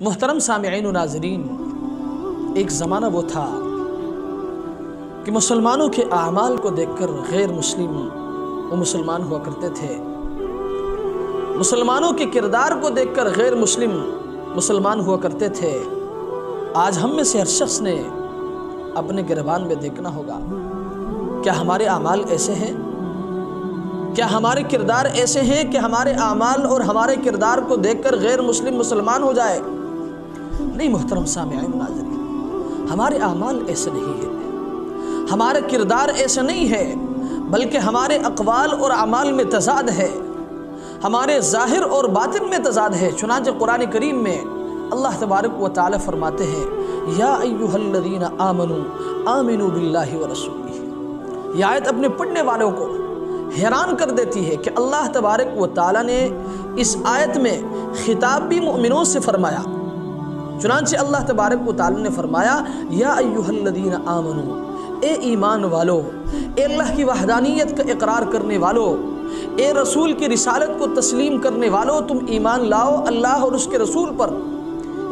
محترم سامعین و ناظرین، ایک زمانہ وہ تھا کہ مسلمانوں کے اعمال کو دیکھ کر غیر مسلم وہ مسلمان ہوا کرتے تھے، مسلمانوں کے کردار کو دیکھ کر غیر مسلم مسلمان ہوا کرتے تھے۔ آج ہم میں سے ہر شخص نے اپنے گریبان میں دیکھنا ہوگا، کیا ہمارے اعمال ایسے ہیں؟ کیا ہمارے کردار ایسے ہیں کہ ہمارے اعمال اور ہمارے کردار کو دیکھ کر غیر مسلم مسلمان ہو جائے؟ نہیں محترم سامعین و ناظرین، ہمارے اعمال ایسے نہیں ہیں، ہمارے کردار ایسے نہیں ہے، بلکہ ہمارے اقوال اور اعمال میں تضاد ہے، ہمارے ظاہر اور باطن میں تضاد ہے۔ چنانچہ قرآن کریم میں اللہ تبارک و تعالی فرماتے ہیں، یا ایھا الذین آمنوا آمنوا باللہ ورسولہ۔ یہ آیت اپنے پڑھنے والوں کو حیران کر دیتی ہے کہ اللہ تبارک و تعالی نے اس آیت میں خطاب بھی مؤمنوں سے فرمایا۔ چنانچہ اللہ تبارک و تعالی نے فرمایا، یا ایھا الذین آمنوا، اے ایمان والو، اے اللہ کی وحدانیت کا اقرار کرنے والو، اے رسول کی رسالت کو تسلیم کرنے والو، تم ایمان لاؤ اللہ اور اس کے رسول پر۔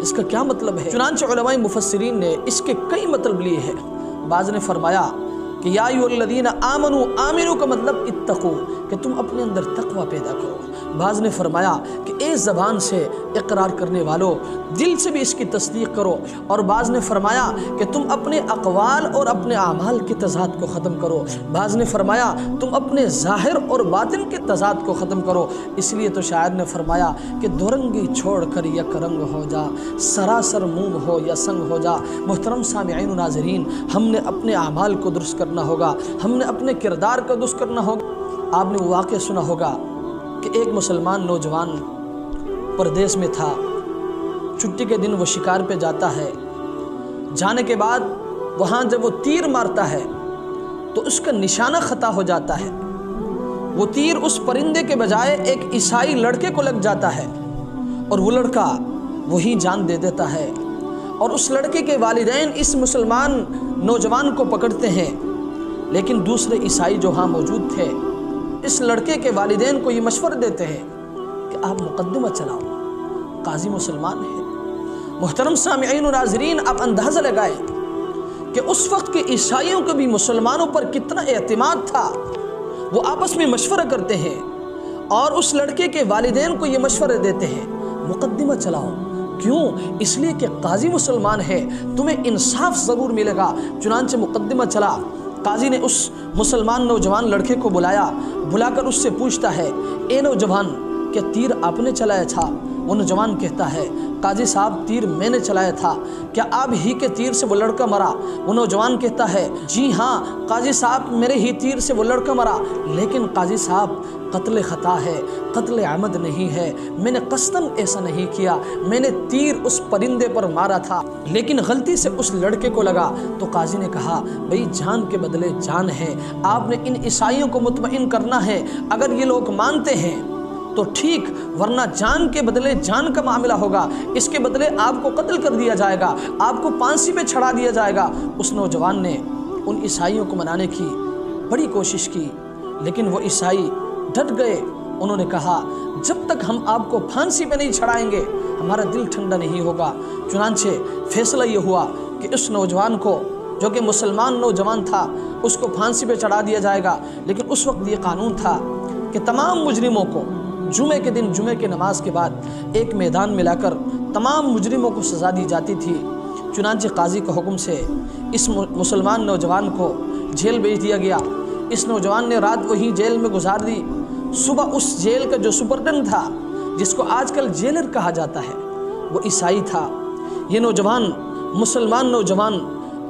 اس کا کیا مطلب ہے؟ چنانچہ علماء مفسرین نے اس کے کئی مطلب لیے ہیں۔ بعض نے فرمایا کہ یا ایھا الذین آمنوا، آمنوا کا مطلب اتقوا، کہ تم اپنے اندر تقوی پیدا کرو۔ بعض نے فرمایا کہ اے زبان سے اقرار کرنے والو، دل سے بھی اس کی تصدیق کرو۔ اور بعض نے فرمایا کہ تم اپنے اقوال اور اپنے اعمال کے تضاد کو ختم کرو۔ بعض نے فرمایا تم اپنے ظاہر اور باطن کے تضاد کو ختم کرو۔ اس لیے تو شاعر نے فرمایا کہ دو رنگی چھوڑ کر یک رنگ ہو جا، سراسر موم ہو یا سنگ ہو جا۔ محترم سامعین و ناظرین، ہم نے اپنے اعمال کو درست کرنا ہوگا، ہم نے اپنے کردار کو درست کرنا ہوگا۔ آپ نے وہ واقعہ سنا ہوگا کہ ایک مسلمان نوجوان پردیس میں تھا، چھٹی کے دن وہ شکار پہ جاتا ہے، جانے کے بعد وہاں جب وہ تیر مارتا ہے تو اس کا نشانہ خطا ہو جاتا ہے۔ وہ تیر اس پرندے کے بجائے ایک عیسائی لڑکے کو لگ جاتا ہے، اور وہ لڑکا وہی جان دے دیتا ہے۔ اور اس لڑکے کے والدین اس مسلمان نوجوان کو پکڑتے ہیں، لیکن دوسرے عیسائی جو ہاں موجود تھے اس لڑکے کے والدین کو یہ مشورہ دیتے ہیں کہ آپ مقدمہ چلاؤ، قاضی مسلمان ہے۔ محترم سامعین و ناظرین، آپ اندازہ لگائیں کہ اس وقت کے عیسائیوں کو بھی مسلمانوں پر کتنا اعتماد تھا۔ وہ آپس میں مشورہ کرتے ہیں اور اس لڑکے کے والدین کو یہ مشورہ دیتے ہیں، مقدمہ چلاؤ۔ کیوں؟ اس لیے کہ قاضی مسلمان ہے، تمہیں انصاف ضرور ملے گا۔ چنانچہ مقدمہ چلا۔ قاضی نے اس مسلمان نوجوان لڑکے کو بلا کر اس سے پوچھتا ہے، اے نوجوان، کیا تیر آپ نے چلایا تھا؟ وہ نوجوان کہتا ہے، قاضی صاحب تیر میں نے چلایا تھا۔ کیا آپ ہی کے تیر سے وہ لڑکا مرا؟ وہ نوجوان کہتا ہے، جی ہاں قاضی صاحب، میرے ہی تیر سے وہ لڑکا مرا، لیکن قاضی صاحب قتل خطا ہے، قتل عمد نہیں ہے، میں نے قصداً ایسا نہیں کیا، میں نے تیر اس پرندے پر مارا تھا لیکن غلطی سے اس لڑکے کو لگا۔ تو قاضی نے کہا، بھئی جان کے بدلے جان ہے، آپ نے ان عیسائیوں کو مطمئن کرنا ہے، اگر یہ لوگ مانتے ہیں تو ٹھیک، ورنہ جان کے بدلے جان کا معاملہ ہوگا، اس کے بدلے آپ کو قتل کر دیا جائے گا، آپ کو پھانسی پہ چڑھا دیا جائے گا۔ اس نوجوان نے ان عیسائیوں کو منانے کی بڑی کوشش کی، لیکن وہ عیسائی ڈٹ گئے۔ انہوں نے کہا، جب تک ہم آپ کو پھانسی پہ نہیں چڑھائیں گے ہمارا دل ٹھنڈا نہیں ہوگا۔ چنانچہ فیصلہ یہ ہوا کہ اس نوجوان کو، جو کہ مسلمان نوجوان تھا، اس کو پھانسی پہ چڑھا دیا جائے گا۔ لیکن اس وقت یہ قانون تھا کہ تمام مجرموں کو جمعے کے دن، جمعے کے نماز کے بعد ایک میدان میں لا کر تمام مجرموں کو سزا دی جاتی تھی۔ چنانچہ قاضی کے حکم سے اس مسلمان نوجوان کو جیل بھیج دیا گیا۔ اس نوجوان نے رات وہی جیل میں گزار دی۔ صبح اس جیل کا جو سپرڈنٹ تھا، جس کو آج کل جیلر کہا جاتا ہے، وہ عیسائی تھا۔ یہ نوجوان، مسلمان نوجوان،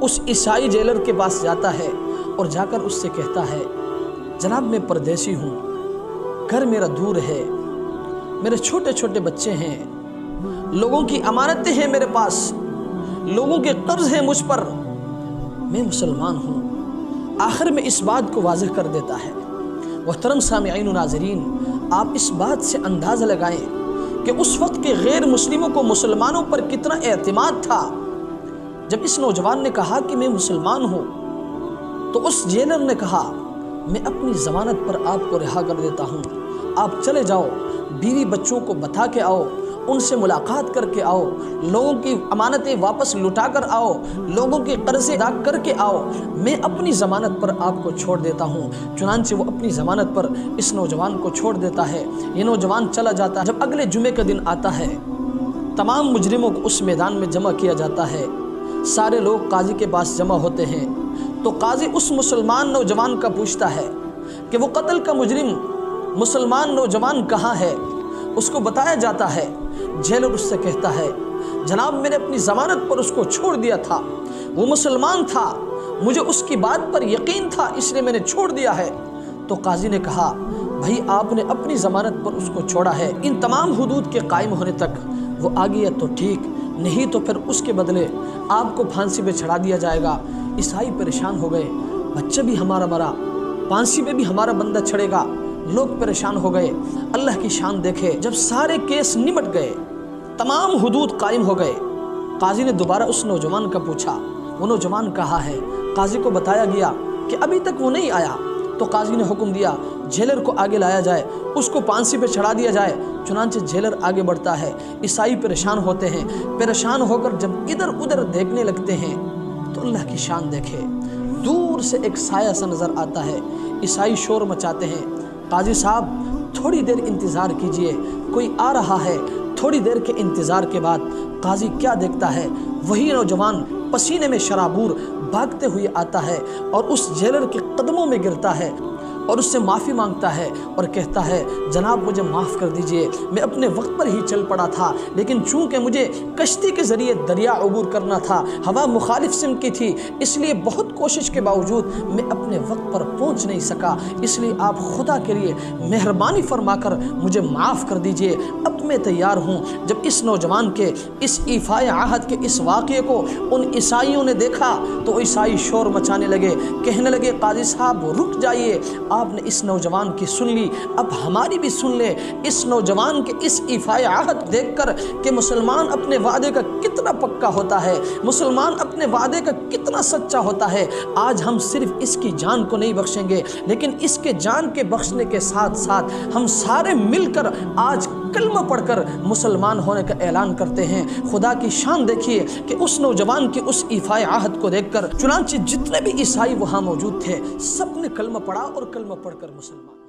اس عیسائی جیلر کے پاس جاتا ہے اور جا کر اس سے کہتا ہے، جناب میں پردیسی ہوں، گھر میرا دور ہے، میرے چھوٹے چھوٹے بچے ہیں، لوگوں کی امانتیں ہیں میرے پاس، لوگوں کے قرض ہیں مجھ پر، میں مسلمان ہوں۔ آخر میں اس بات کو واضح کر دیتا ہے۔ محترم سامعین و ناظرین، آپ اس بات سے اندازہ لگائیں کہ اس وقت کے غیر مسلموں کو مسلمانوں پر کتنا اعتماد تھا۔ جب اس نوجوان نے کہا کہ میں مسلمان ہوں، تو اس جیلر نے کہا، میں اپنی ضمانت پر آپ کو رہا کر دیتا ہوں، آپ چلے جاؤ، بیوی بچوں کو بتا کے آؤ ان سے ملاقات کر کے آؤ، لوگوں کی امانتیں واپس لٹا کر آؤ، لوگوں کے قرضے ادا کر کے آؤ، میں اپنی ضمانت پر آپ کو چھوڑ دیتا ہوں۔ چنانچہ وہ اپنی ضمانت پر اس نوجوان کو چھوڑ دیتا ہے۔ یہ نوجوان چلا جاتا ہے۔ جب اگلے جمعے کا دن آتا ہے، تمام مجرموں کو اس میدان میں جمع کیا جاتا ہے، سارے لوگ قاضی کے پاس جمع ہوتے ہیں، تو قاضی اس مسلمان نوجوان کا پوچھتا ہے کہ وہ قتل کا مجرم مسلمان نوجوان کہاں ہے؟ اس کو بتایا جاتا ہے۔ جیلر اس سے کہتا ہے جناب میں نے اپنی ضمانت پر اس کو چھوڑ دیا تھا، وہ مسلمان تھا، مجھے اس کی بات پر یقین تھا، اس لیے میں نے چھوڑ دیا ہے۔ تو قاضی نے کہا بھائی آپ نے اپنی ضمانت پر اس کو چھوڑا ہے، ان تمام حدود کے قائم ہونے تک وہ آ گیا تو ٹھیک، نہیں تو پھر اس کے بدلے آپ کو پھانسی پہ چڑھا دیا جائے گا۔ عیسائی پریشان ہو گئے، بچہ بھی ہمارا مرا، پھانسی پہ بھی ہمارا بندہ چڑھے گا۔ لوگ پریشان ہو گئے۔ اللہ کی شان دیکھے، جب سارے کیس نمٹ گئے، تمام حدود قائم ہو گئے، قاضی نے دوبارہ اس نوجوان کا پوچھا وہ نوجوان کہاں ہے؟ قاضی کو بتایا گیا کہ ابھی تک وہ نہیں آیا۔ تو قاضی نے حکم دیا جیلر کو آگے لایا جائے، اس کو پھانسی پہ چڑھا دیا جائے۔ چنانچہ جیلر آگے بڑھتا ہے، عیسائی پریشان ہوتے ہیں، پریشان ہو کر جب ادھر ادھر دیکھنے لگتے ہیں تو اللہ کی شان دیکھے، دور سے ایک سایہ سا نظر آتا ہے۔ عیسائی شور مچاتے ہیں قاضی صاحب تھوڑی دیر انتظار کیجئے، کوئی آ رہا ہے۔ تھوڑی دیر کے انتظار کے بعد قاضی کیا دیکھتا ہے؟ وہی نوجوان پسینے میں شرابور بھاگتے ہوئے آتا ہے اور اس جیلر کے قدموں میں گرتا ہے اور اس سے معافی مانگتا ہے اور کہتا ہے جناب مجھے معاف کر دیجئے، میں اپنے وقت پر ہی چل پڑا تھا، لیکن چونکہ مجھے کشتی کے ذریعے دریا عبور کرنا تھا، ہوا مخالف سمت کی تھی، اس لیے بہت کوشش کے باوجود میں اپنے وقت پر پہنچ نہیں سکا، اس لیے آپ خدا کے لیے مہربانی فرما کر مجھے معاف کر دیجئے، اب میں تیار ہوں۔ جب اس نوجوان کے اس ایفائے عہد کے اس واقعے کو ان عیسائیوں نے دیکھا تو عیسائی شور مچانے لگے، کہنے لگے قاضی صاحب رک جائیے، آپ نے اس نوجوان کی سن لی، اب ہماری بھی سن لے۔ اس نوجوان کے اس ایفائے عہد دیکھ کر کہ مسلمان اپنے وعدے کا کتنا پکا ہوتا ہے، مسلمان اپنے وعدے کا کتنا سچا ہوتا ہے، آج ہم صرف اس کی جان کو نہیں بخشیں گے، لیکن اس کے جان کے بخشنے کے ساتھ ساتھ ہم سارے مل کر آج کلمہ پڑھ کر مسلمان ہونے کا اعلان کرتے ہیں۔ خدا کی شان دیکھیے کہ اس نوجوان کے اس ایفائے عہد کو دیکھ کر چنانچہ جتنے بھی عیسائی وہاں موجود تھے سب نے کلمہ پڑھا اور کلمہ پڑھ کر مسلمان